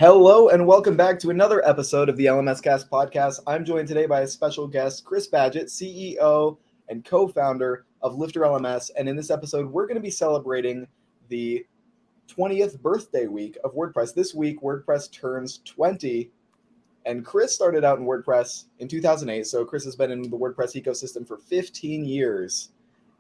Hello and welcome back to another episode of the LMS Cast podcast. I'm joined today by a special guest, Chris Badgett, CEO and co-founder of Lifter LMS. And in this episode, we're going to be celebrating the 20th birthday week of WordPress. This week, WordPress turns 20. And Chris started out in WordPress in 2008. So Chris has been in the WordPress ecosystem for 15 years.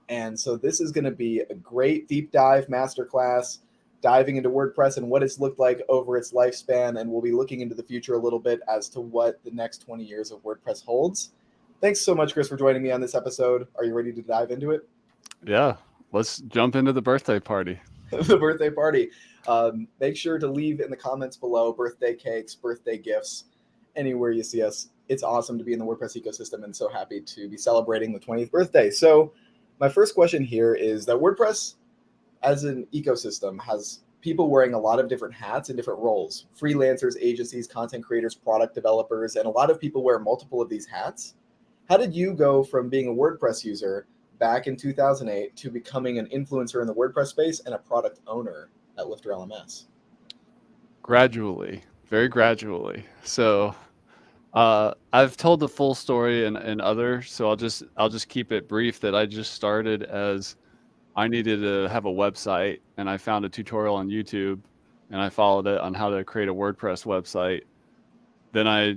And so this is going to be a great deep dive masterclass diving into WordPress and what it's looked like over its lifespan. And we'll be looking into the future a little bit as to what the next 20 years of WordPress holds. Thanks so much, Chris, for joining me on this episode. Are you ready to dive into it? Yeah, let's jump into the birthday party. The birthday party. Make sure to leave in the comments below birthday cakes, birthday gifts, anywhere you see us. It's awesome to be in the WordPress ecosystem and so happy to be celebrating the 20th birthday. So my first question here is that WordPress as an ecosystem has people wearing a lot of different hats and different roles: freelancers, agencies, content creators, product developers, and a lot of people wear multiple of these hats. How did you go from being a WordPress user back in 2008 to becoming an influencer in the WordPress space and a product owner at Lifter LMS? Gradually, very gradually. So I've told the full story in others, so I'll just keep it brief. That I just started as I needed to have a website, and I found a tutorial on YouTube, and I followed it on how to create a WordPress website. Then I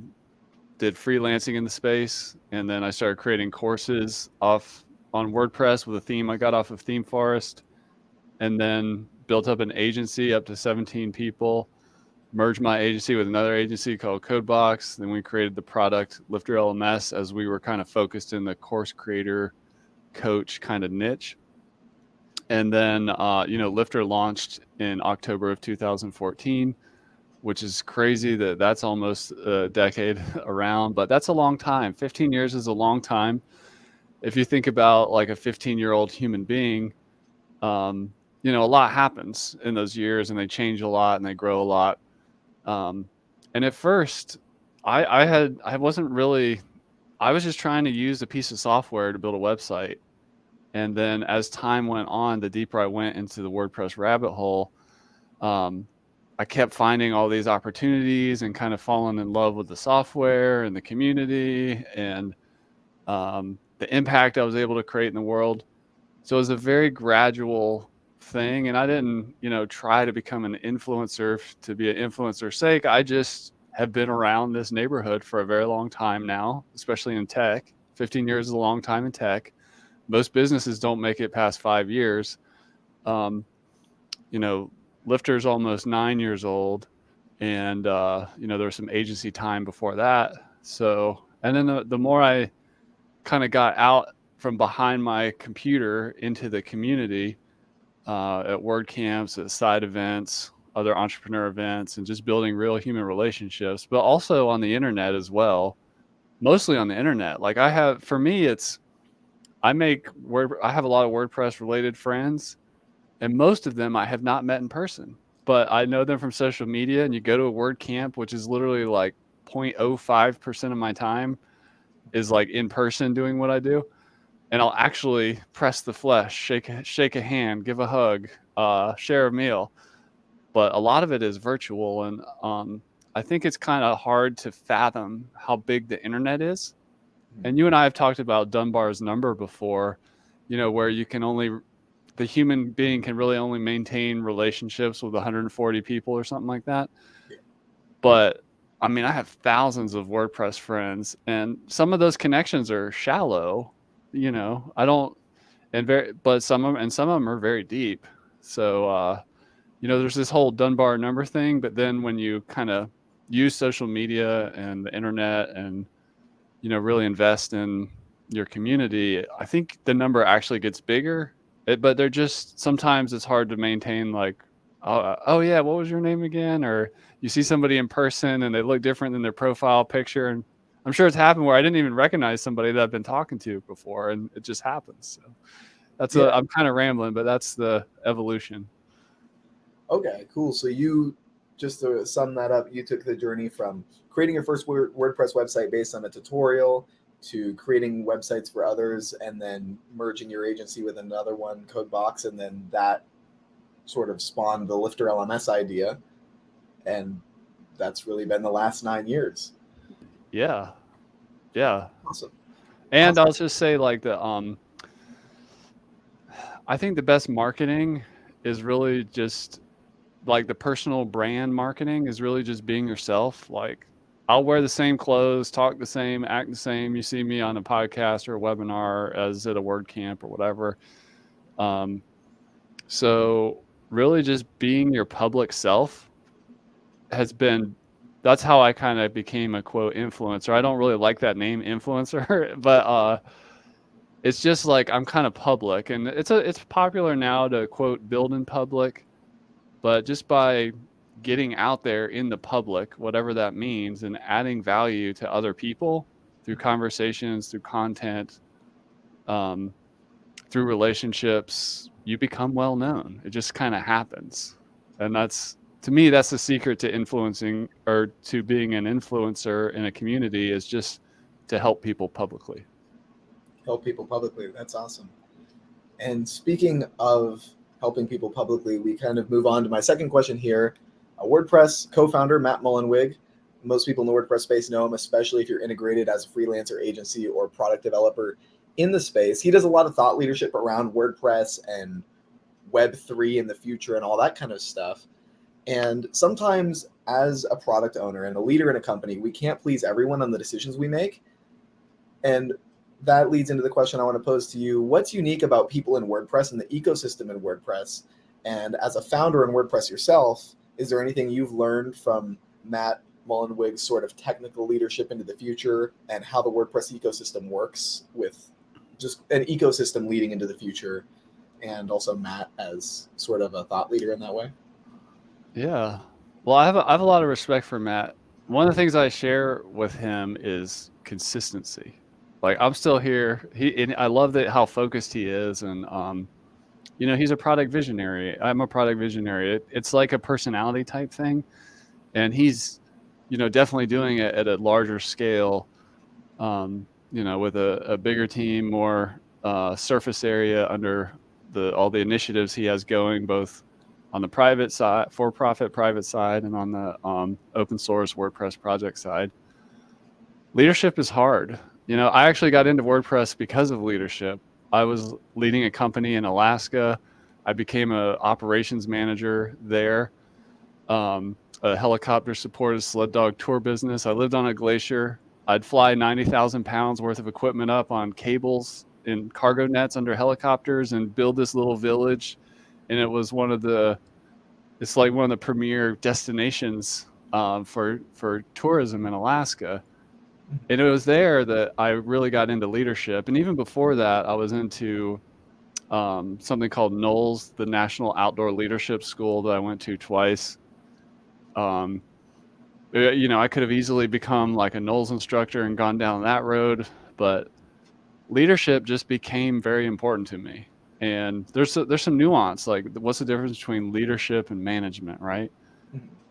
did freelancing in the space, and then I started creating courses off on WordPress with a theme I got off of Theme Forest, and then built up an agency up to 17 people, merged my agency with another agency called Codebox. Then we created the product Lifter LMS as we were kind of focused in the course creator coach kind of niche. And then, Lifter launched in October of 2014, which is crazy that that's almost a decade around, but that's a long time. 15 years is a long time. If you think about like a 15-year-old human being, a lot happens in those years, and they change a lot and they grow a lot. And at first I was just trying to use a piece of software to build a website. And then as time went on, the deeper I went into the WordPress rabbit hole, I kept finding all these opportunities and kind of falling in love with the software and the community and the impact I was able to create in the world. So it was a very gradual thing. And I didn't, try to become an influencer to be an influencer's sake. I just have been around this neighborhood for a very long time now, especially in tech. 15 years is a long time in tech. Most businesses don't make it past 5 years. Lifter's almost 9 years old, and there was some agency time before that. So, and then the more I kind of got out from behind my computer into the community, at WordCamps, at side events, other entrepreneur events, and just building real human relationships, but also on the internet as well. Mostly on the internet. Like I have a lot of WordPress related friends, and most of them I have not met in person, but I know them from social media. And you go to a WordCamp, which is literally like 0.05% of my time is like in person doing what I do. And I'll actually press the flesh, shake a hand, give a hug, share a meal. But a lot of it is virtual. And I think it's kind of hard to fathom how big the internet is. And you and I have talked about Dunbar's number before, where the human being can really only maintain relationships with 140 people or something like that. Yeah. But I mean, I have thousands of WordPress friends, and some of those connections are shallow, but some of them are very deep. So, there's this whole Dunbar number thing, but then when you kind of use social media and the internet and really invest in your community, I think the number actually gets bigger. But they're just, sometimes it's hard to maintain, like, oh yeah, what was your name again? Or you see somebody in person and they look different than their profile picture. And I'm sure it's happened where I didn't even recognize somebody that I've been talking to before, and it just happens. So I'm kind of rambling, but that's the evolution. Okay, cool. So just to sum that up, you took the journey from creating your first WordPress website based on a tutorial to creating websites for others, and then merging your agency with another one, Codebox, and then that sort of spawned the Lifter LMS idea. And that's really been the last 9 years. Yeah. Awesome. And I'll just say like I think the best marketing is really just like the personal brand marketing is really just being yourself. Like I'll wear the same clothes, talk the same, act the same. You see me on a podcast or a webinar as at a WordCamp or whatever. So really just being your public self that's how I kind of became a quote influencer. I don't really like that name influencer, but it's just like I'm kind of public, and it's popular now to quote build in public, but just by getting out there in the public, whatever that means, and adding value to other people through conversations, through content, through relationships, you become well known. It just kind of happens. And to me, that's the secret to influencing or to being an influencer in a community, is just to help people publicly. Help people publicly. That's awesome. And speaking of helping people publicly, we kind of move on to my second question here. A WordPress co-founder, Matt Mullenweg. Most people in the WordPress space know him, especially if you're integrated as a freelancer agency or product developer in the space. He does a lot of thought leadership around WordPress and Web3 in the future and all that kind of stuff. And sometimes as a product owner and a leader in a company, we can't please everyone on the decisions we make. And that leads into the question I want to pose to you. What's unique about people in WordPress and the ecosystem in WordPress? And as a founder in WordPress yourself, is there anything you've learned from Matt Mullenweg's sort of technical leadership into the future and how the WordPress ecosystem works, with just an ecosystem leading into the future, and also Matt as sort of a thought leader in that way? Yeah. Well, I have a lot of respect for Matt. One of the things I share with him is consistency. Like I'm still here. And I love how focused he is, and he's a product visionary. I'm a product visionary. It's like a personality type thing, and he's definitely doing it at a larger scale. With a bigger team, more surface area under all the initiatives he has going, both on the private side, for-profit private side, and on the open source WordPress project side. Leadership is hard. I actually got into WordPress because of leadership. I was leading a company in Alaska. I became an operations manager there, a helicopter supported sled dog tour business. I lived on a glacier. I'd fly 90,000 pounds worth of equipment up on cables in cargo nets under helicopters and build this little village. And it was it's like one of the premier destinations for tourism in Alaska. And it was there that I really got into leadership. And even before that, I was into something called NOLS, the National Outdoor Leadership School, that I went to twice. I could have easily become like a NOLS instructor and gone down that road, but leadership just became very important to me. And there's some nuance, like what's the difference between leadership and management, right?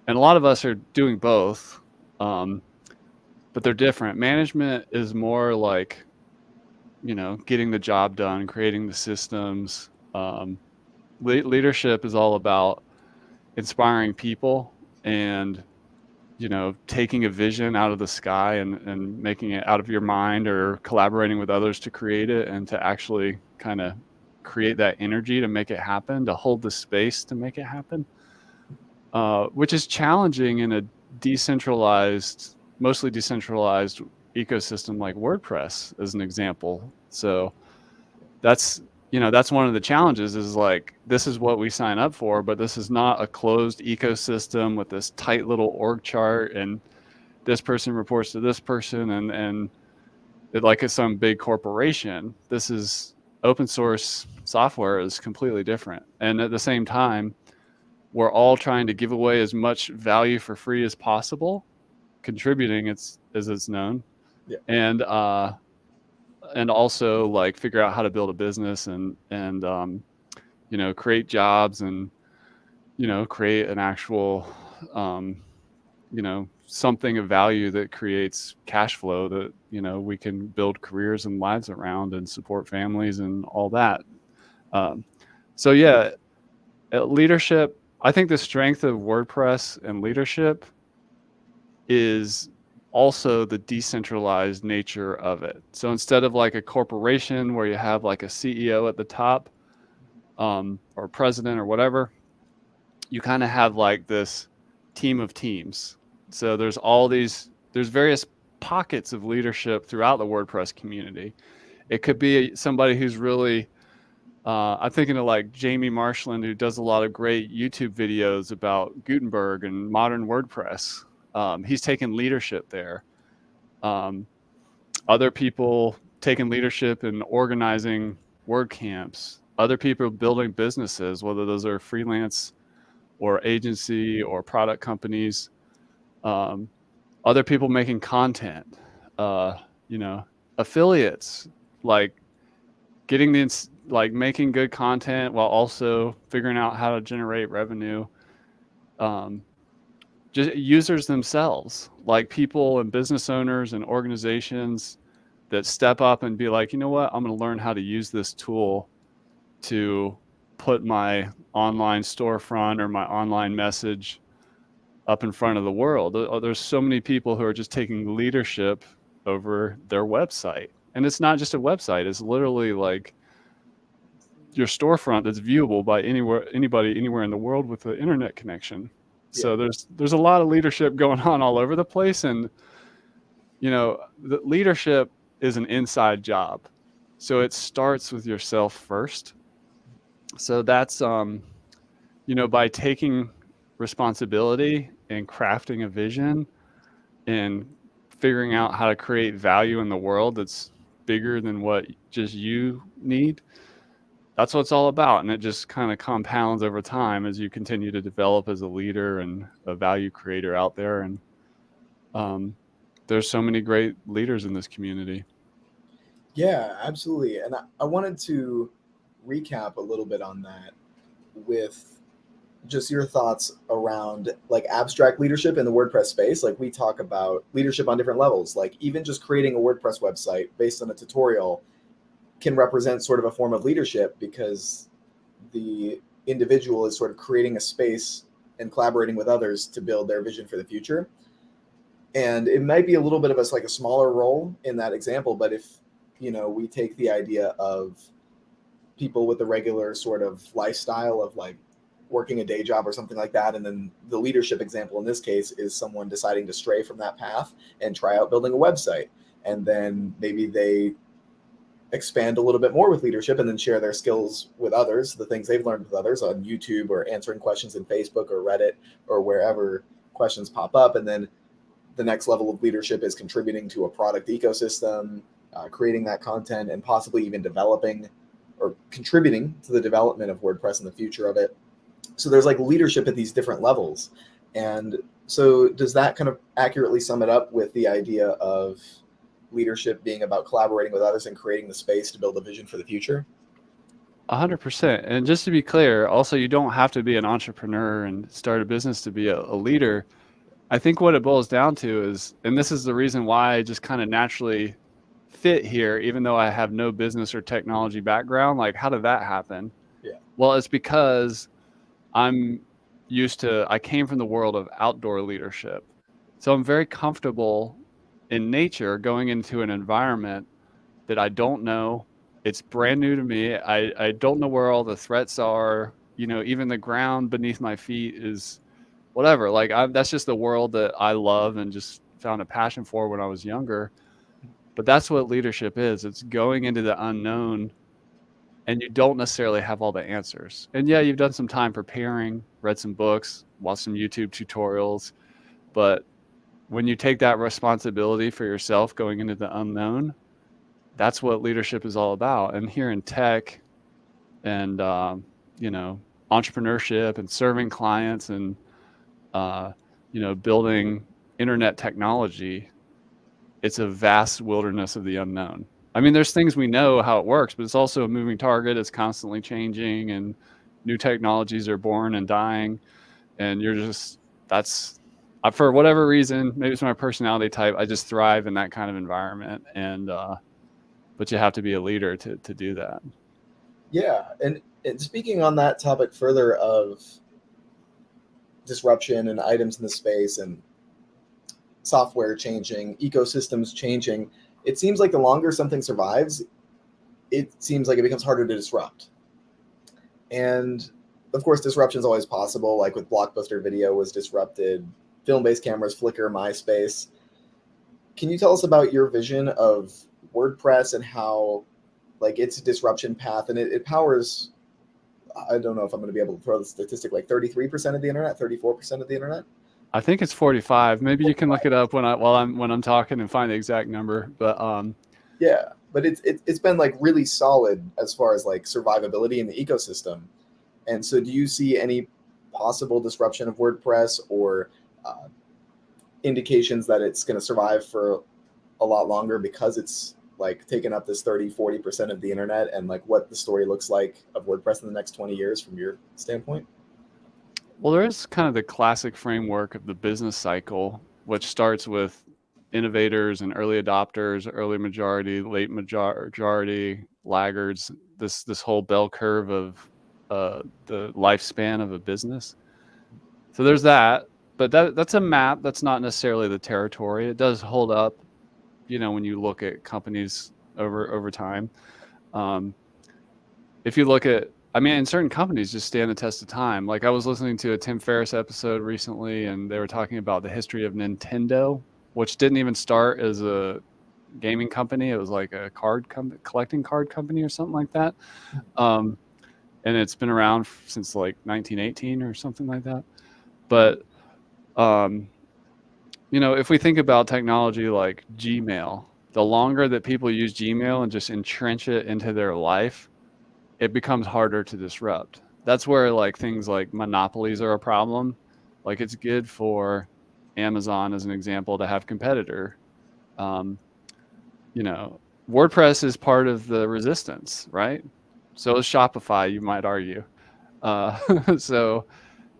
And a lot of us are doing both, but they're different. Management is more like, getting the job done, creating the systems. Leadership is all about inspiring people and, taking a vision out of the sky and making it out of your mind, or collaborating with others to create it and to actually kind of create that energy to make it happen, to hold the space to make it happen, which is challenging in a mostly decentralized ecosystem like WordPress, as an example. So that's one of the challenges, is like, this is what we sign up for, but this is not a closed ecosystem with this tight little org chart and this person reports to this person and like it's some big corporation. This is open source software is completely different. And at the same time, we're all trying to give away as much value for free as possible, contributing as it's known. Yeah. And also like figure out how to build a business and create jobs and create an actual something of value that creates cash flow that we can build careers and lives around and support families and all that. So leadership, I think the strength of WordPress and leadership is also the decentralized nature of it. So instead of like a corporation where you have like a CEO at the top, or president or whatever, you kind of have like this team of teams. So there's various pockets of leadership throughout the WordPress community. It could be somebody who's really, I'm thinking of like Jamie Marshland, who does a lot of great YouTube videos about Gutenberg and modern WordPress. He's taken leadership there. Um, Other people taking leadership in organizing WordCamps. Other people building businesses, whether those are freelance or agency or product companies. Um, Other people making content. Uh, you know, affiliates, like getting making good content while also figuring out how to generate revenue. Um, just users themselves, like people and business owners and organizations that step up and be like, you know what, I'm going to learn how to use this tool to put my online storefront or my online message up in front of the world. There's so many people who are just taking leadership over their website. And it's not just a website, it's literally like your storefront that's viewable by anybody anywhere in the world with an internet connection. So there's a lot of leadership going on all over the place. And the leadership is an inside job. So it starts with yourself first. So that's by taking responsibility and crafting a vision and figuring out how to create value in the world that's bigger than what just you need. That's what it's all about. And it just kind of compounds over time as you continue to develop as a leader and a value creator out there. And there's so many great leaders in this community. Yeah, absolutely. And I wanted to recap a little bit on that with just your thoughts around like abstract leadership in the WordPress space. Like we talk about leadership on different levels, like even just creating a WordPress website based on a tutorial can represent sort of a form of leadership because the individual is sort of creating a space and collaborating with others to build their vision for the future. And it might be a little bit of a smaller role in that example, but if we take the idea of people with a regular sort of lifestyle of like working a day job or something like that, and then the leadership example in this case is someone deciding to stray from that path and try out building a website, and then maybe they expand a little bit more with leadership and then share their skills with others, the things they've learned with others on YouTube or answering questions in Facebook or Reddit or wherever questions pop up. And then the next level of leadership is contributing to a product ecosystem, creating that content, and possibly even developing or contributing to the development of WordPress and the future of it. So there's like leadership at these different levels. And so does that kind of accurately sum it up with the idea of leadership being about collaborating with others and creating the space to build a vision for the future? 100%. And just to be clear, also, you don't have to be an entrepreneur and start a business to be a leader. I think what it boils down to is, and this is the reason why I just kind of naturally fit here, even though I have no business or technology background. Like, how did that happen? Yeah. Well, it's because I came from the world of outdoor leadership. So I'm very comfortable in nature going into an environment that I don't know. It's brand new to me. I don't know where all the threats are. Even the ground beneath my feet is whatever. Like that's just the world that I love and just found a passion for when I was younger. But that's what leadership is. It's going into the unknown, and you don't necessarily have all the answers. And yeah, you've done some time preparing, read some books, watched some YouTube tutorials. But when you take that responsibility for yourself going into the unknown, that's what leadership is all about. And here in tech and, entrepreneurship and serving clients and, building internet technology, it's a vast wilderness of the unknown. I mean, there's things we know how it works, but it's also a moving target. It's constantly changing and new technologies are born and dying. And for whatever reason, maybe it's my personality type, I just thrive in that kind of environment. And, but you have to be a leader to do that. Yeah. And speaking on that topic further of disruption and items in the space, and software changing, ecosystems changing, it seems like the longer something survives, it seems like it becomes harder to disrupt. And of course, disruption is always possible. Like with Blockbuster Video was disrupted, film-based cameras, Flickr, MySpace. Can you tell us about your vision of WordPress and how, like, its disruption path, and it powers, I don't know if I'm going to be able to throw the statistic, like 33% of the internet, 34% of the internet? I think it's 45. Maybe you can look it up when I'm talking and find the exact number. But yeah, but it's been like really solid as far as like survivability in the ecosystem. And so, do you see any possible disruption of WordPress or indications that it's going to survive for a lot longer because it's like taken up this 30-40% of the internet, and like what the story looks like of WordPress in the next 20 years from your standpoint? Well, there is kind of the classic framework of the business cycle, which starts with innovators and early adopters, early majority, late majority, laggards, this whole bell curve of the lifespan of a business. So there's that, but that's a map. That's not necessarily the territory. It does hold up, when you look at companies over time. If you look at, and certain companies just stand the test of time. Like I was listening to a Tim Ferriss episode recently, and they were talking about the history of Nintendo, which didn't even start as a gaming company. It was like a collecting card company or something like that. And it's been around since like 1918 or something like that. But, if we think about technology like Gmail, the longer that people use Gmail and just entrench it into their life, it becomes harder to disrupt. That's where like things like monopolies are a problem. Like it's good for Amazon, as an example, to have competitor. WordPress is part of the resistance, right? So is Shopify, you might argue. So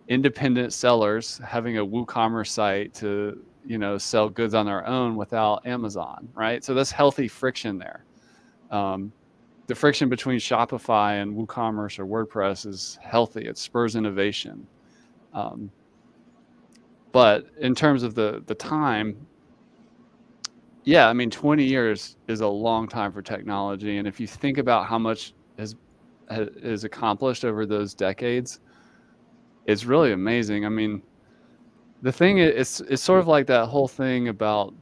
independent sellers having a WooCommerce site to, sell goods on their own without Amazon, right? So that's healthy friction there. The friction between Shopify and WooCommerce or WordPress is healthy. It spurs innovation. But in terms of the time, 20 years is a long time for technology. And if you think about how much is accomplished over those decades, it's really amazing. The thing is, it's sort of like that whole thing about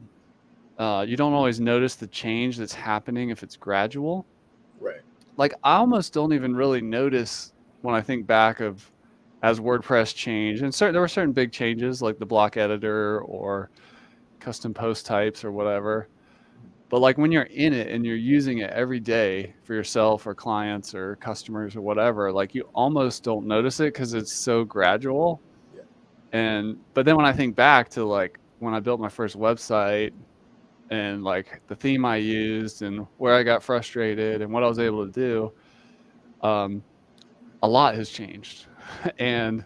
you don't always notice the change that's happening if it's gradual. Right. Like I almost don't even really notice when I think back of as WordPress changed, and there were certain big changes like the block editor or custom post types or whatever. But like when you're in it and you're using it every day for yourself or clients or customers or whatever, like you almost don't notice it because it's so gradual. But then when I think back to like when I built my first website and like the theme I used and where I got frustrated and what I was able to do, a lot has changed. And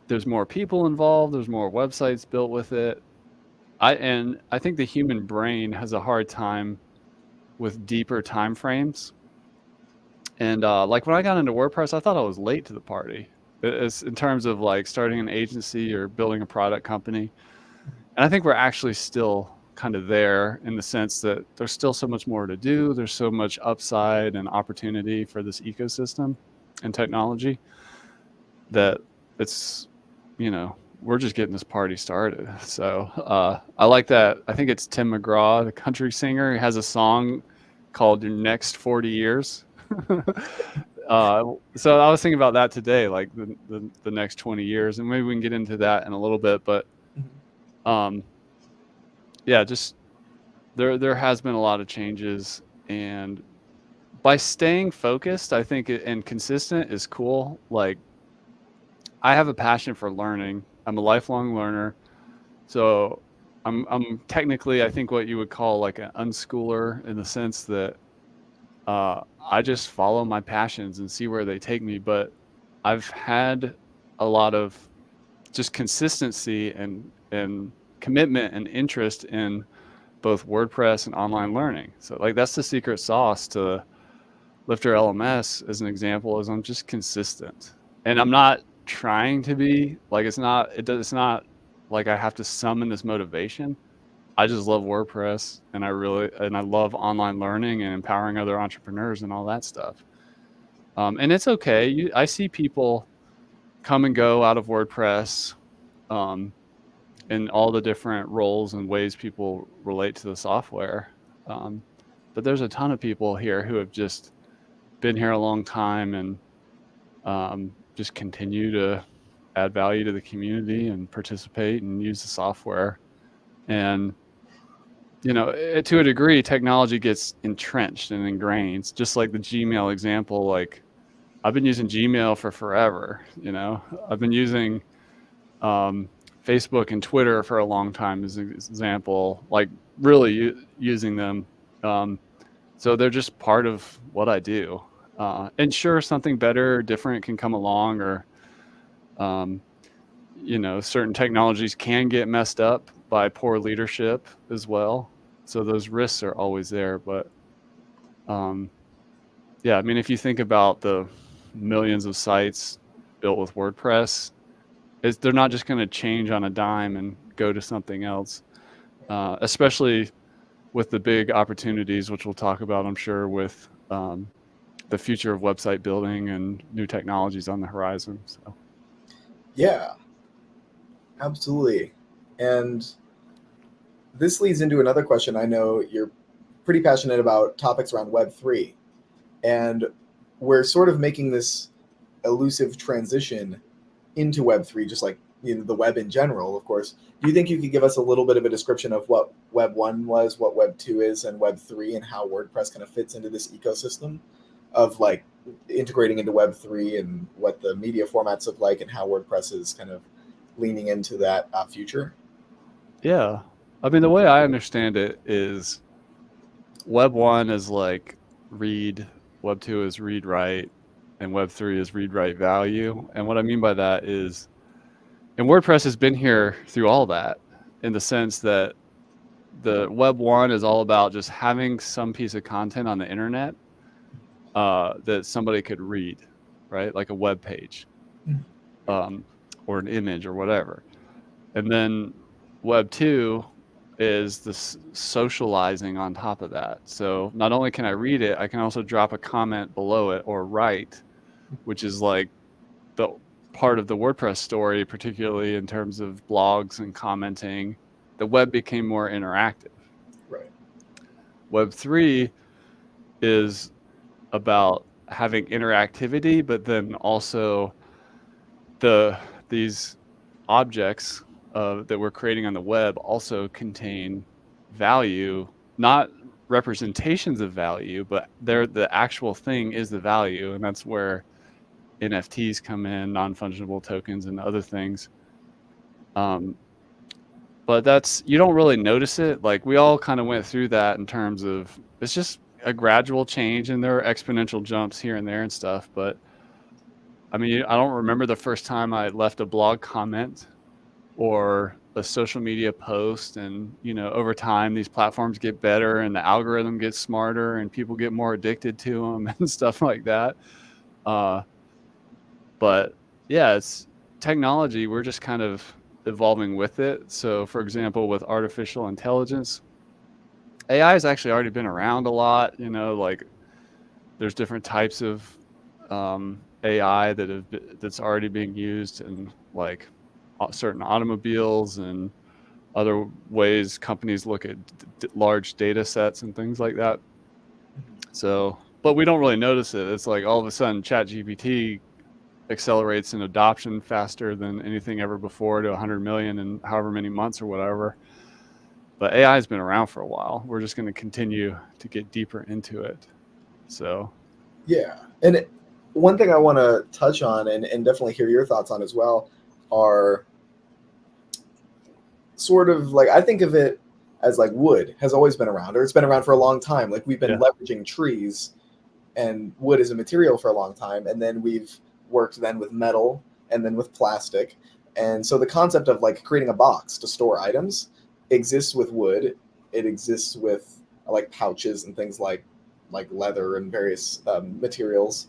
there's more people involved. There's more websites built with it. I think the human brain has a hard time with deeper time frames. And like when I got into WordPress, I thought I was late to the party. It's in terms of like starting an agency or building a product company. And I think we're actually still kind of there in the sense that there's still so much more to do. There's so much upside and opportunity for this ecosystem and technology that it's, we're just getting this party started. So I like that. I think it's Tim McGraw, the country singer. He has a song called Your Next 40 Years. So I was thinking about that today, like the next 20 years, and maybe we can get into that in a little bit. But just there has been a lot of changes, and by staying focused, I think, and consistent is cool. Like I have a passion for learning. I'm a lifelong learner. So I'm technically, I think, what you would call like an unschooler in the sense that I just follow my passions and see where they take me. But I've had a lot of just consistency and commitment and interest in both WordPress and online learning. So like that's the secret sauce to Lifter LMS as an example, is I'm just consistent. And I'm not trying to be like, it's not like I have to summon this motivation. I just love WordPress, and I love online learning and empowering other entrepreneurs and all that stuff. And it's okay. I see people come and go out of WordPress, um, in all the different roles and ways people relate to the software. Um, but there's a ton of people here who have just been here a long time and just continue to add value to the community and participate and use the software. And to a degree, technology gets entrenched and ingrained, just like the Gmail example. Like, I've been using Gmail for forever. I've been using Facebook and Twitter for a long time as an example, like really using them. So they're just part of what I do. And sure, something better or different can come along, or certain technologies can get messed up by poor leadership as well. So those risks are always there. But yeah, I mean, if you think about the millions of sites built with WordPress, they're not just going to change on a dime and go to something else, especially with the big opportunities, which we'll talk about, I'm sure, with the future of website building and new technologies on the horizon. So. Yeah, absolutely. And this leads into another question. I know you're pretty passionate about topics around Web3, and we're sort of making this elusive transition into Web3, just like the web in general, of course. Do you think you could give us a little bit of a description of what Web 1 was, what Web 2 is, and Web 3, and how WordPress kind of fits into this ecosystem of like integrating into Web 3, and what the media formats look like, and how WordPress is kind of leaning into that future? Yeah. I mean, the way I understand it is Web 1 is like read, Web 2 is read write, and Web 3 is read write value. And what I mean by that is, and WordPress has been here through all that, in the sense that the Web 1 is all about just having some piece of content on the internet that somebody could read, right? Like a web page, or an image or whatever. And then Web 2 is the socializing on top of that. So not only can I read it, I can also drop a comment below it or write, which is like the part of the WordPress story, particularly in terms of blogs and commenting. The web became more interactive. Right. Web 3 is about having interactivity, but then also these objects that we're creating on the web also contain value, not representations of value, but the actual thing is the value. And that's where NFTs come in, non-fungible tokens, and other things. But you don't really notice it. Like, we all kind of went through that in terms of, it's just a gradual change, and there are exponential jumps here and there and stuff. But I mean, I don't remember the first time I left a blog comment or a social media post. And, over time, these platforms get better and the algorithm gets smarter and people get more addicted to them and stuff like that. But yeah, it's technology. We're just kind of evolving with it. So, for example, with artificial intelligence, AI has actually already been around a lot. Like, there's different types of AI that's already being used in like certain automobiles and other ways companies look at large data sets and things like that. So, but we don't really notice it. It's like all of a sudden ChatGPT accelerates in adoption faster than anything ever before, to 100 million in however many months or whatever. But AI has been around for a while. We're just going to continue to get deeper into it. So yeah. And one thing I want to touch on, and definitely hear your thoughts on as well, are sort of like, I think of it as like wood has always been around, or it's been around for a long time. Like, we've been leveraging trees and wood as a material for a long time. And then we've worked then with metal and then with plastic. And so the concept of like creating a box to store items exists with wood. It exists with like pouches and things like leather and various materials.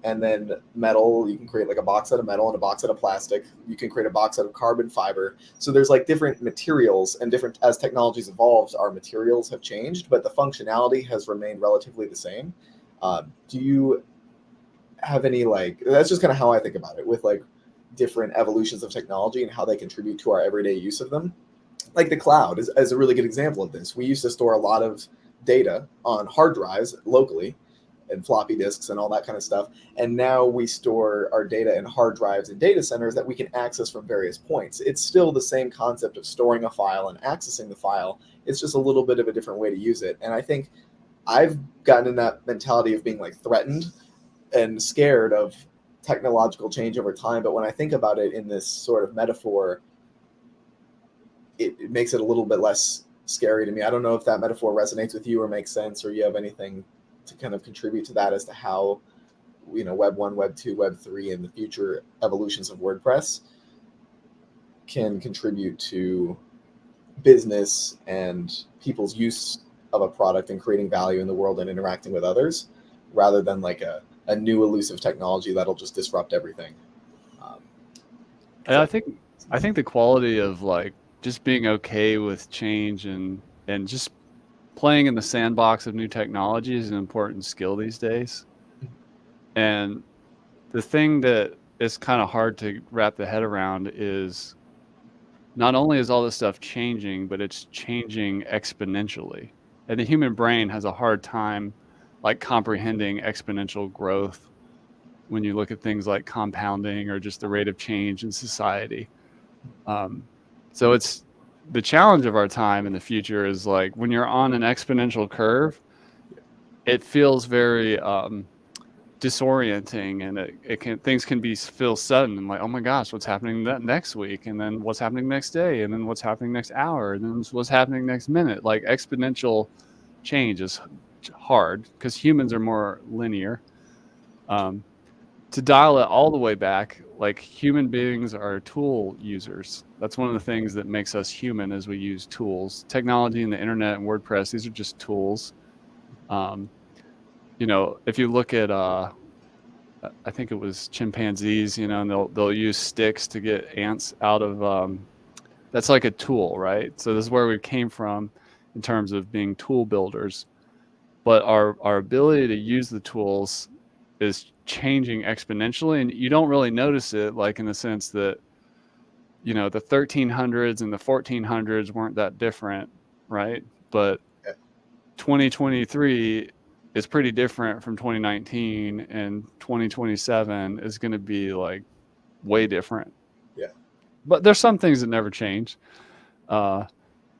And then metal, you can create like a box out of metal and a box out of plastic. You can create a box out of carbon fiber. So there's like different materials, and different, as technologies evolves, our materials have changed, but the functionality has remained relatively the same. Do you have any, like, that's just kind of how I think about it with like different evolutions of technology and how they contribute to our everyday use of them. Like the cloud is a really good example of this. We used to store a lot of data on hard drives locally and floppy disks and all that kind of stuff. And now we store our data in hard drives and data centers that we can access from various points. It's still the same concept of storing a file and accessing the file. It's just a little bit of a different way to use it. And I think I've gotten in that mentality of being like threatened and scared of technological change over time. But when I think about it in this sort of metaphor, it makes it a little bit less scary to me. I don't know if that metaphor resonates with you or makes sense, or you have anything to kind of contribute to that as to how, Web 1, Web 2, Web 3, and the future evolutions of WordPress can contribute to business and people's use of a product and creating value in the world and interacting with others, rather than like a new elusive technology that'll just disrupt everything. And I think the quality of like just being okay with change and just playing in the sandbox of new technology is an important skill these days. And the thing that is kind of hard to wrap the head around is not only is all this stuff changing, but it's changing exponentially. And the human brain has a hard time like comprehending exponential growth when you look at things like compounding or just the rate of change in society. So it's the challenge of our time in the future is like when you're on an exponential curve, it feels very disorienting, and things can feel sudden and like, oh my gosh, what's happening that next week, and then what's happening next day, and then what's happening next hour, and then what's happening next minute. Like exponential change is hard because humans are more linear. To dial it all the way back, like human beings are tool users. That's one of the things that makes us human as we use tools. Technology and the internet and WordPress, these are just tools. If you look at, I think it was chimpanzees, and they'll use sticks to get ants out of, that's like a tool, right? So this is where we came from in terms of being tool builders. But our ability to use the tools is changing exponentially, and you don't really notice it, like in the sense that, the 1300s and the 1400s weren't that different, right? But 2023 is pretty different from 2019, and 2027 is going to be like way different. Yeah. But there's some things that never change. The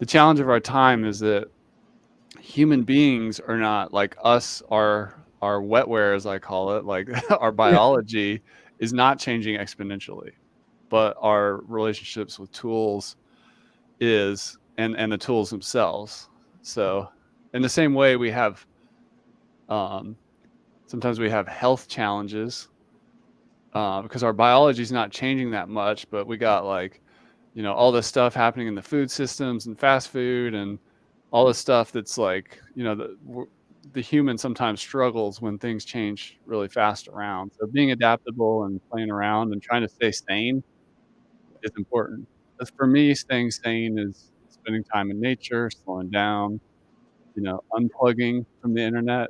challenge of our time is that human beings are not like us. Our wetware, as I call it, like our biology is not changing exponentially, but our relationships with tools is, and the tools themselves. So in the same way we have, sometimes we have health challenges because our biology is not changing that much, but we got like, all this stuff happening in the food systems and fast food and all this stuff that's like, the human sometimes struggles when things change really fast around. So being adaptable and playing around and trying to stay sane is important. As for me, staying sane is spending time in nature, slowing down, unplugging from the internet.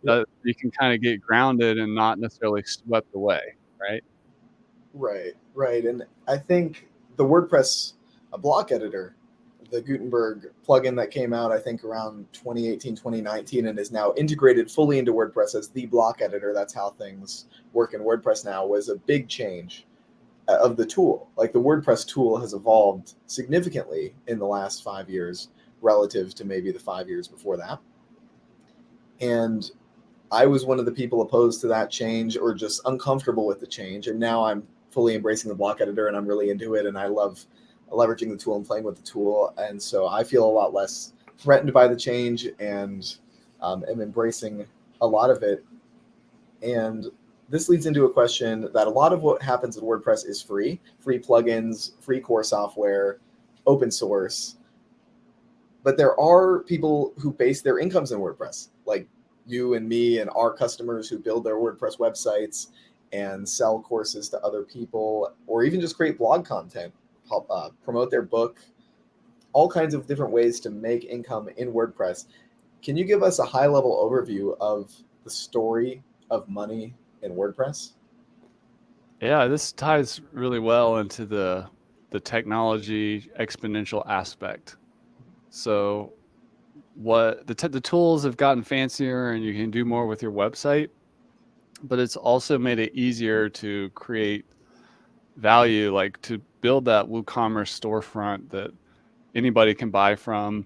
That you can kind of get grounded and not necessarily swept away, right? Right. And I think the WordPress block editor, the Gutenberg plugin that came out, I think around 2018, 2019, and is now integrated fully into WordPress as the block editor. That's how things work in WordPress now, was a big change of the tool. Like the WordPress tool has evolved significantly in the last 5 years relative to maybe the 5 years before that. And I was one of the people opposed to that change or just uncomfortable with the change. And now I'm fully embracing the block editor and I'm really into it. And I love leveraging the tool and playing with the tool. And so I feel a lot less threatened by the change and am embracing a lot of it. And this leads into a question that a lot of what happens in WordPress is free plugins, free core software, open source. But there are people who base their incomes in WordPress, like you and me and our customers who build their WordPress websites and sell courses to other people, or even just create blog content, help promote their book, all kinds of different ways to make income in WordPress. Can you give us a high-level overview of the story of money in WordPress? Yeah, this ties really well into the technology exponential aspect. So what the tools have gotten fancier and you can do more with your website, but it's also made it easier to create value, like to build that WooCommerce storefront that anybody can buy from.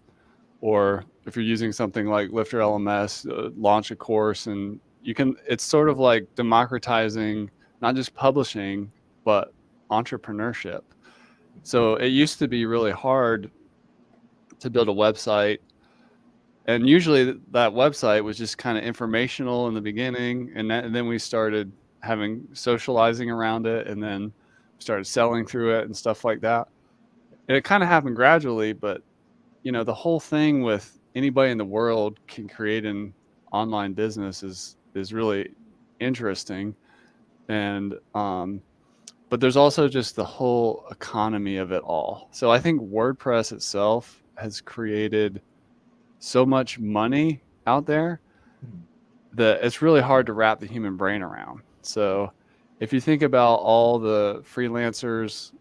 Or if you're using something like Lifter LMS, launch a course, and you can, it's sort of like democratizing not just publishing, but entrepreneurship. So it used to be really hard to build a website. And usually that website was just kind of informational in the beginning. And then we started having socializing around it, and then started selling through it and stuff like that. And it kind of happened gradually, but the whole thing with anybody in the world can create an online business is really interesting. And but there's also just the whole economy of it all. So I think WordPress itself has created so much money out there that it's really hard to wrap the human brain around. So if you think about all the freelancers,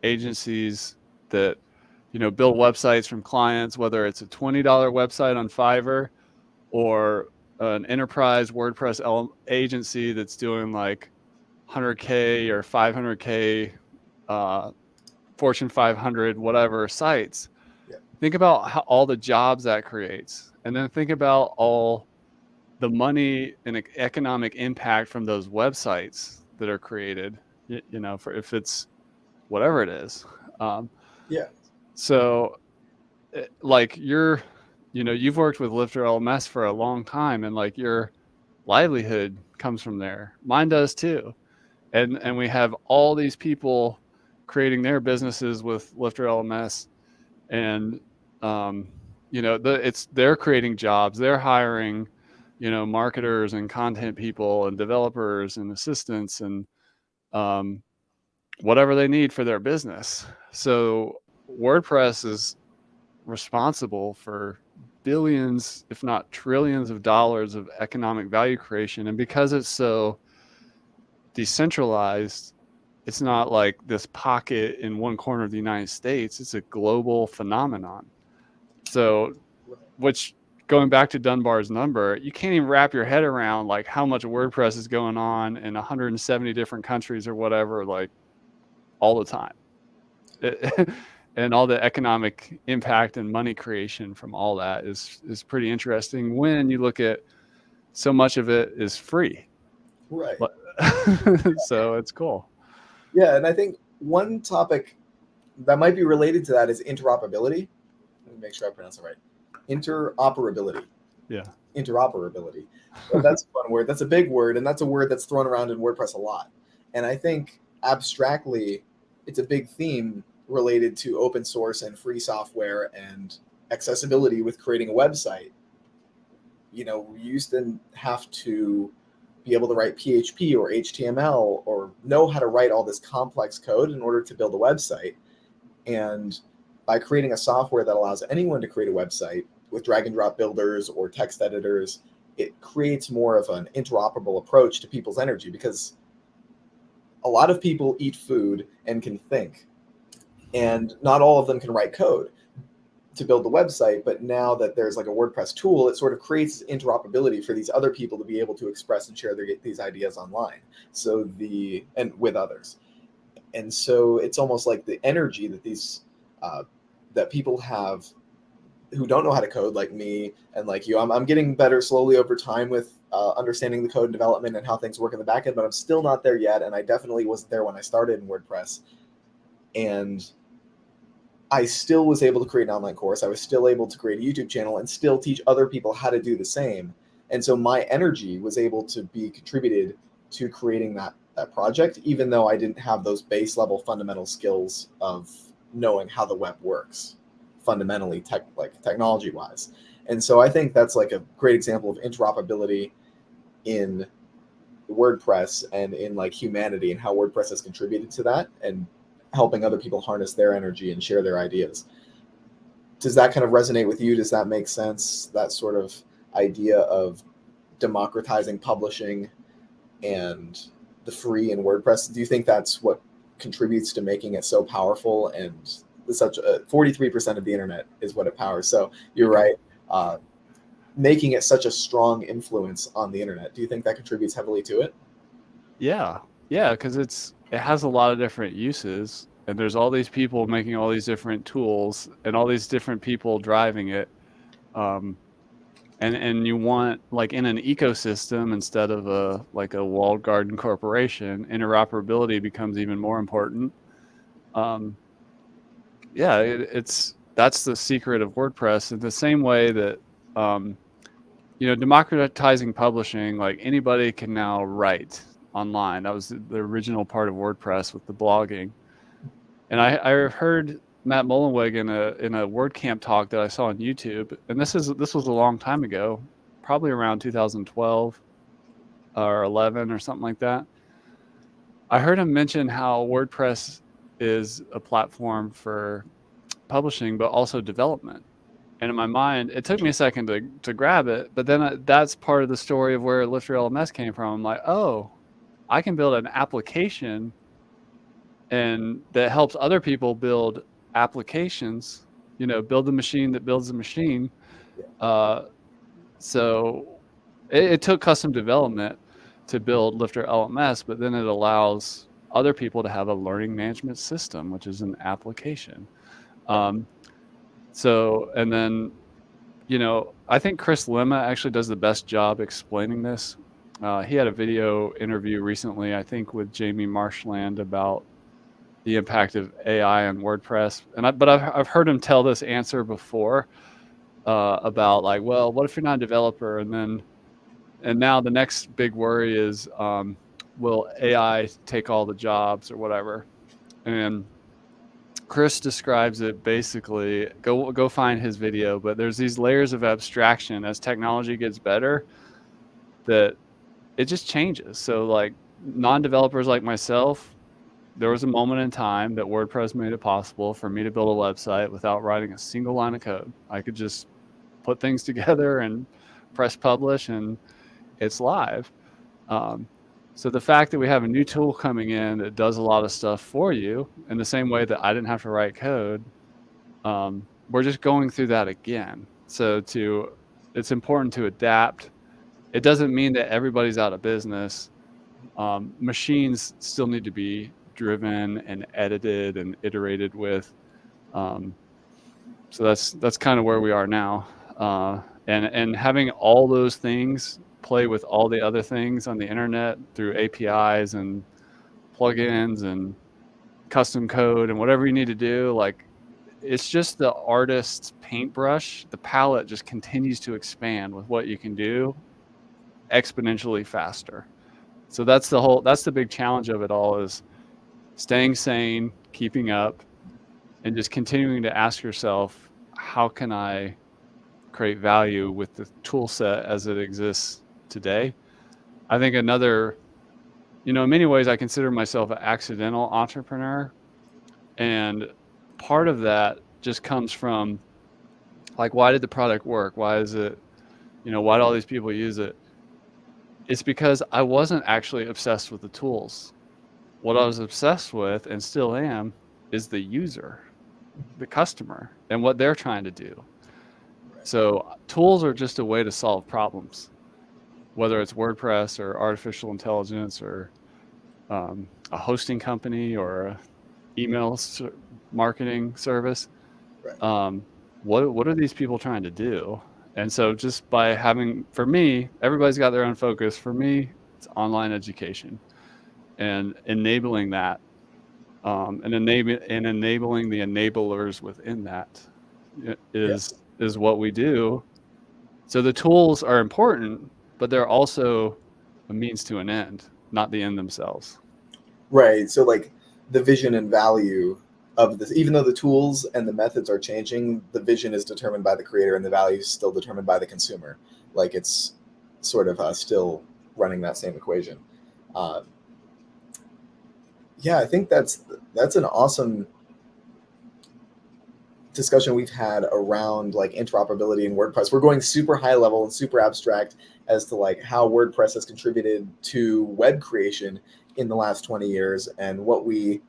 agencies that build websites from clients, whether it's a $20 website on Fiverr or an enterprise WordPress agency that's doing like 100K or 500K Fortune 500 whatever sites. Yeah. Think about all the jobs that creates, and then think about all the money and economic impact from those websites that are created, for if it's whatever it is. Yeah. So like you've worked with Lifter LMS for a long time, and like your livelihood comes from there. Mine does too. And we have all these people creating their businesses with Lifter LMS, and they're creating jobs, they're hiring, marketers and content people and developers and assistants and whatever they need for their business. So WordPress is responsible for billions, if not trillions of dollars of economic value creation. And because it's so decentralized, it's not like this pocket in one corner of the United States. It's a global phenomenon. So, which going back to Dunbar's number, you can't even wrap your head around like how much WordPress is going on in 170 different countries or whatever, like all the time. And all the economic impact and money creation from all that is pretty interesting when you look at so much of it is free. Right. So it's cool. Yeah, and I think one topic that might be related to that is interoperability. Let me make sure I pronounce it right. Interoperability. Yeah. Interoperability. So that's a fun word. That's a big word, and that's a word that's thrown around in WordPress a lot. And I think abstractly, it's a big theme related to open source and free software and accessibility with creating a website. We used to have to be able to write PHP or HTML or know how to write all this complex code in order to build a website. And by creating a software that allows anyone to create a website with drag and drop builders or text editors, it creates more of an interoperable approach to people's energy, because a lot of people eat food and can think, and not all of them can write code to build the website. But now that there's like a WordPress tool, it sort of creates interoperability for these other people to be able to express and share these ideas online. And with others. And so it's almost like the energy that these that people have who don't know how to code, like me and like you. I'm getting better slowly over time with understanding the code and development and how things work in the backend, but I'm still not there yet. And I definitely wasn't there when I started in WordPress. And I still was able to create an online course. I was still able to create a YouTube channel and still teach other people how to do the same. And so my energy was able to be contributed to creating that project, even though I didn't have those base level fundamental skills of knowing how the web works fundamentally, technology wise. And so I think that's like a great example of interoperability in WordPress and in like humanity, and how WordPress has contributed to that and helping other people harness their energy and share their ideas. Does that kind of resonate with you? Does that make sense? That sort of idea of democratizing publishing and the free in WordPress. Do you think that's what contributes to making it so powerful? And such a 43% of the internet is what it powers. So you're right. Making it such a strong influence on the internet. Do you think that contributes heavily to it? Yeah, because it has a lot of different uses, and there's all these people making all these different tools, and all these different people driving it. And you want, like, in an ecosystem instead of a walled garden corporation, interoperability becomes even more important. That's the secret of WordPress. In the same way that democratizing publishing, like anybody can now write online. That was the original part of WordPress with the blogging. And I heard Matt Mullenweg in a WordCamp talk that I saw on YouTube, and this was a long time ago, probably around 2012 or 11 or something like that. I heard him mention how WordPress is a platform for publishing, but also development. And in my mind, it took me a second to grab it, but then that's part of the story of where Lifter LMS came from. I'm like, oh, I can build an application and that helps other people build applications, build the machine that builds the machine. So it took custom development to build Lifter LMS, but then it allows other people to have a learning management system, which is an application. And then, I think Chris Lemma actually does the best job explaining this. He had a video interview recently, I think, with Jamie Marshland about the impact of AI on WordPress. But I've heard him tell this answer before about, like, well, what if you're not a developer? And now the next big worry is, will AI take all the jobs or whatever? And Chris describes it basically, go find his video, but there's these layers of abstraction as technology gets better that it just changes. So, like, non-developers like myself, there was a moment in time that WordPress made it possible for me to build a website without writing a single line of code. I could just put things together and press publish, and it's live. So the fact that we have a new tool coming in that does a lot of stuff for you in the same way that I didn't have to write code, we're just going through that again. So it's important to adapt. It doesn't mean that everybody's out of business. Machines still need to be driven and edited and iterated with. So that's kind of where we are now. And having all those things play with all the other things on the internet through APIs and plugins and custom code and whatever you need to do, like, it's just the artist's paintbrush. The palette just continues to expand with what you can do exponentially faster. So that's the big challenge of it all, is staying sane, keeping up, and just continuing to ask yourself, how can I create value with the tool set as it exists today? I think another, in many ways, I consider myself an accidental entrepreneur. And part of that just comes from, like, why did the product work? Why is it, why do all these people use it? It's because I wasn't actually obsessed with the tools. What I was obsessed with, and still am, is the user, the customer, and what they're trying to do. So tools are just a way to solve problems, whether it's WordPress or artificial intelligence or a hosting company or a email marketing service. Right. What are these people trying to do? And so just by having, for me, everybody's got their own focus. For me, it's online education and enabling that, and enabling the enablers within that is what we do. So the tools are important, but they're also a means to an end, not the end themselves. Right. So, like, the vision and value of this. Even though the tools and the methods are changing, the vision is determined by the creator and the value is still determined by the consumer. Like it's sort of still running that same equation. Uh, yeah, I think that's an awesome discussion we've had around like interoperability in WordPress. We're going super high level and super abstract as to like how WordPress has contributed to web creation in the last 20 years and what we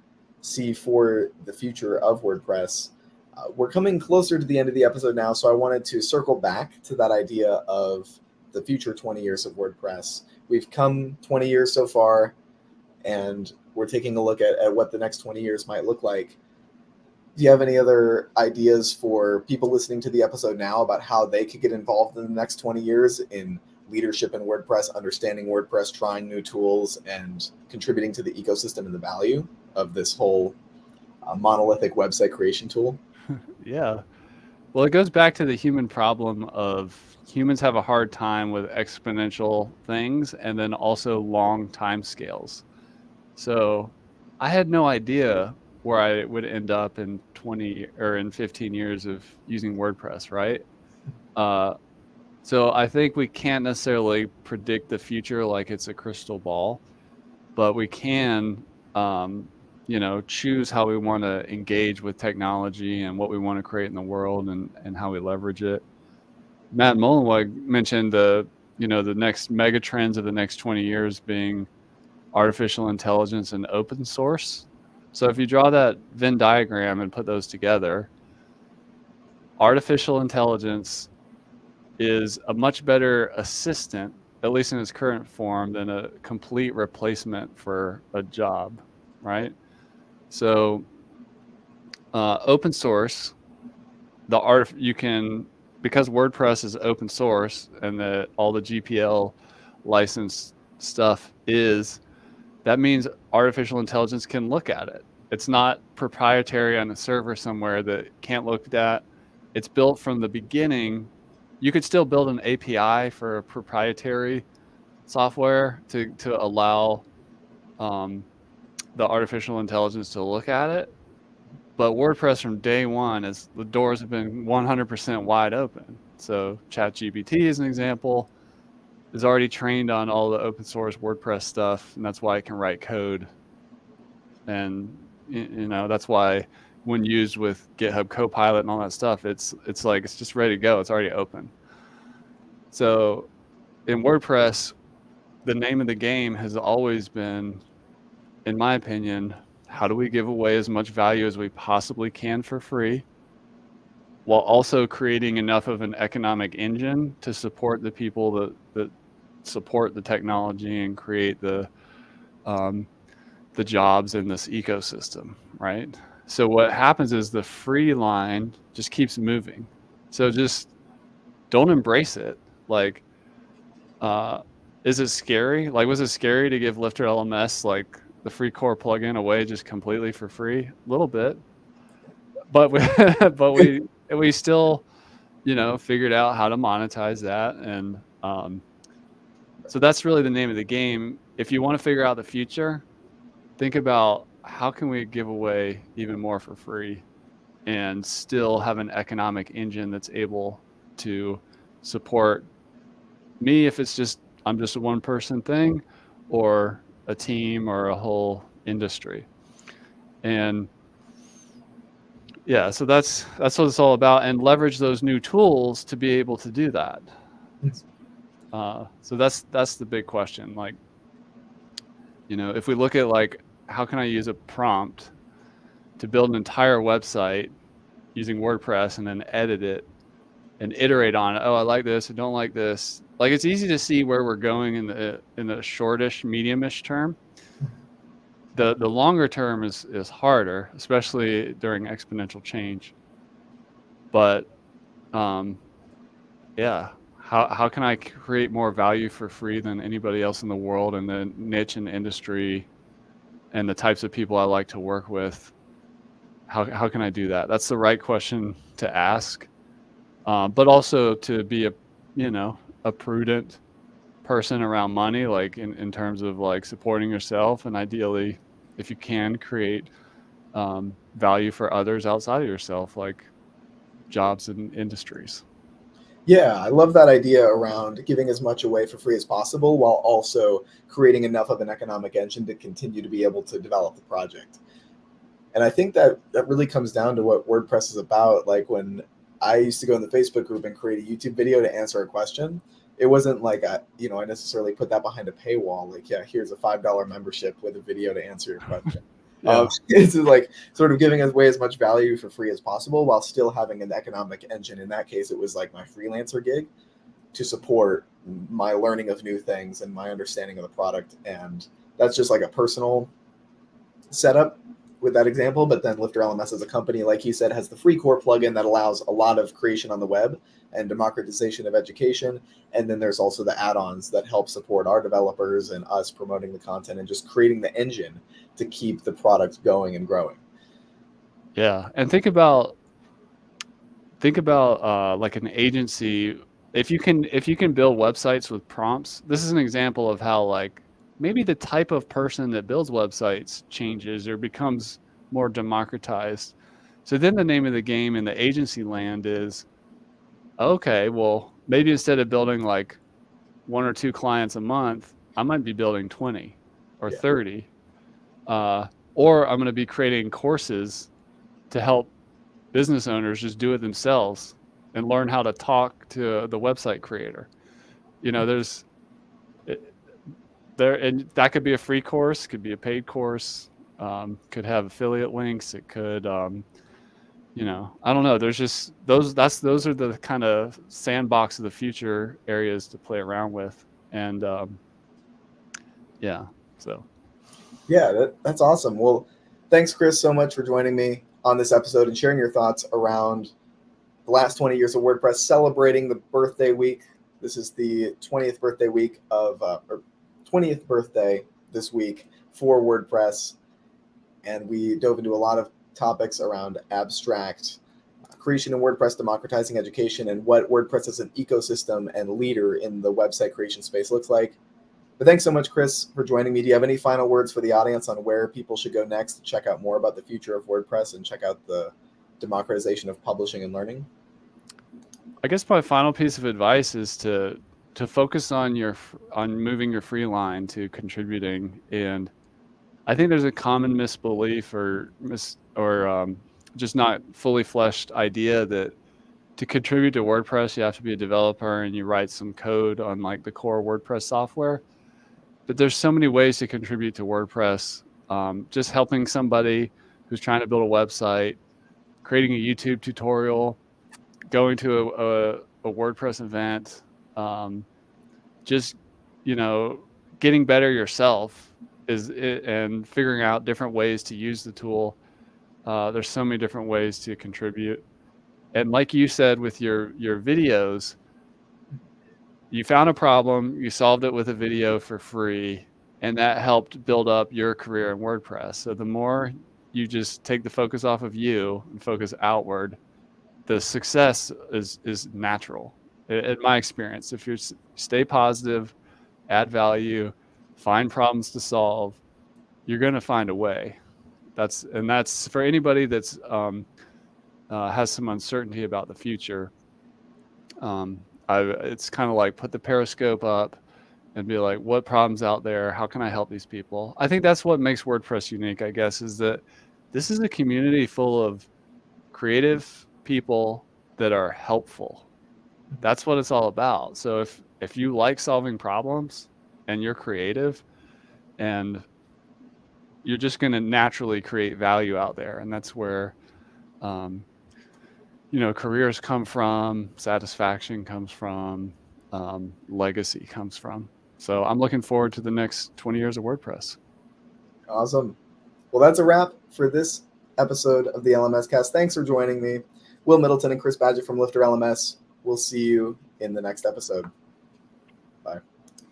see for the future of WordPress. We're coming closer to the end of the episode now, so I wanted to circle back to that idea of the future 20 years of WordPress. We've come 20 years so far, and we're taking a look at what the next 20 years might look like. Do you have any other ideas for people listening to the episode now about how they could get involved in the next 20 years in leadership in WordPress, understanding WordPress, trying new tools, and contributing to the ecosystem and the value of this whole monolithic website creation tool? Yeah. Well, it goes back to the human problem of humans have a hard time with exponential things and then also long time scales. So I had no idea where I would end up in 20 or in 15 years of using WordPress, right? So I think we can't necessarily predict the future like it's a crystal ball, but we can, choose how we want to engage with technology and what we want to create in the world and how we leverage it. Matt Mullenweg mentioned the next mega trends of the next 20 years being artificial intelligence and open source. So if you draw that Venn diagram and put those together, artificial intelligence is a much better assistant, at least in its current form, than a complete replacement for a job, right? So open source, because WordPress is open source and all the GPL licensed stuff that means artificial intelligence can look at it. It's not proprietary on a server somewhere that can't look at. It's built from the beginning. You could still build an API for a proprietary software to allow the artificial intelligence to look at it. But WordPress from day one, the doors have been 100% wide open. So ChatGPT, as an example, is already trained on all the open source WordPress stuff, and that's why it can write code. And that's why when used with GitHub Copilot and all that stuff, it's just ready to go. It's already open. So in WordPress, the name of the game has always been, in my opinion, how do we give away as much value as we possibly can for free, while also creating enough of an economic engine to support the people that support the technology and create the jobs in this ecosystem, right? So what happens is the free line just keeps moving. So just don't embrace it. Like, is it scary? Like, was it scary to give Lifter LMS like the free core plugin away just completely for free? A little bit, but we still, figured out how to monetize that, and so that's really the name of the game. If you want to figure out the future, think about how can we give away even more for free and still have an economic engine that's able to support me if I'm just a one person thing, or a team, or a whole industry. And yeah, so that's what it's all about, and leverage those new tools to be able to do that. So that's the big question. Like, if we look at like, how can I use a prompt to build an entire website using WordPress and then edit it and iterate on it? Oh, I like this, I don't like this. Like, it's easy to see where we're going in the shortish, mediumish term. The longer term is harder, especially during exponential change. But yeah, how can I create more value for free than anybody else in the world in the niche and industry and the types of people I like to work with? How can I do that? That's the right question to ask, but also to be a prudent person around money, like in terms of like supporting yourself, and ideally, if you can, create value for others outside of yourself, like jobs and industries. Yeah, I love that idea around giving as much away for free as possible while also creating enough of an economic engine to continue to be able to develop the project. And I think that really comes down to what WordPress is about. Like when I used to go in the Facebook group and create a YouTube video to answer a question, it wasn't like I necessarily put that behind a paywall. Like, yeah, here's a $5 membership with a video to answer your question. Yeah. It's like sort of giving away as much value for free as possible while still having an economic engine. In that case, it was like my freelancer gig to support my learning of new things and my understanding of the product. And that's just like a personal setup with that example. But then Lifter LMS as a company, like you said, has the free core plugin that allows a lot of creation on the web and democratization of education. And then there's also the add-ons that help support our developers and us promoting the content and just creating the engine to keep the product going and growing. Yeah. And think about like an agency. If you can build websites with prompts, this is an example of how like maybe the type of person that builds websites changes or becomes more democratized. So then the name of the game in the agency land is, okay, well, maybe instead of building like 1 or 2 clients a month, I might be building 20 or 30. Or I'm going to be creating courses to help business owners just do it themselves and learn how to talk to the website creator. And that could be a free course, could be a paid course, could have affiliate links. It could, I don't know. There's just those are the kind of sandbox of the future areas to play around with. And That's awesome. Well, thanks, Chris, so much for joining me on this episode and sharing your thoughts around the last 20 years of WordPress, celebrating the birthday week. This is the 20th birthday week or 20th birthday this week for WordPress. And we dove into a lot of topics around abstract creation in WordPress, democratizing education, and what WordPress as an ecosystem and leader in the website creation space looks like. But thanks so much, Chris, for joining me. Do you have any final words for the audience on where people should go next to check out more about the future of WordPress and check out the democratization of publishing and learning? I guess my final piece of advice is to focus on moving your free line to contributing. And I think there's a common misbelief or just not fully fleshed idea that to contribute to WordPress, you have to be a developer and you write some code on like the core WordPress software. But there's so many ways to contribute to WordPress. Just helping somebody who's trying to build a website, creating a YouTube tutorial, going to a WordPress event, just, getting better yourself and figuring out different ways to use the tool. There's so many different ways to contribute. And like you said with your videos, you found a problem, you solved it with a video for free, and that helped build up your career in WordPress. So the more you just take the focus off of you and focus outward, the success is natural. In my experience, if you stay positive, add value, find problems to solve, you're going to find a way. That's for anybody that's has some uncertainty about the future. It's kind of like put the periscope up and be like, what problems out there? How can I help these people? I think that's what makes WordPress unique, I guess, is that this is a community full of creative people that are helpful. That's what it's all about. So if you like solving problems and you're creative, and you're just going to naturally create value out there. And that's where, careers come from, satisfaction comes from, legacy comes from. So I'm looking forward to the next 20 years of WordPress. Awesome. Well, that's a wrap for this episode of the LMS Cast. Thanks for joining me. Will Middleton and Chris Badgett from Lifter LMS. We'll see you in the next episode. Bye.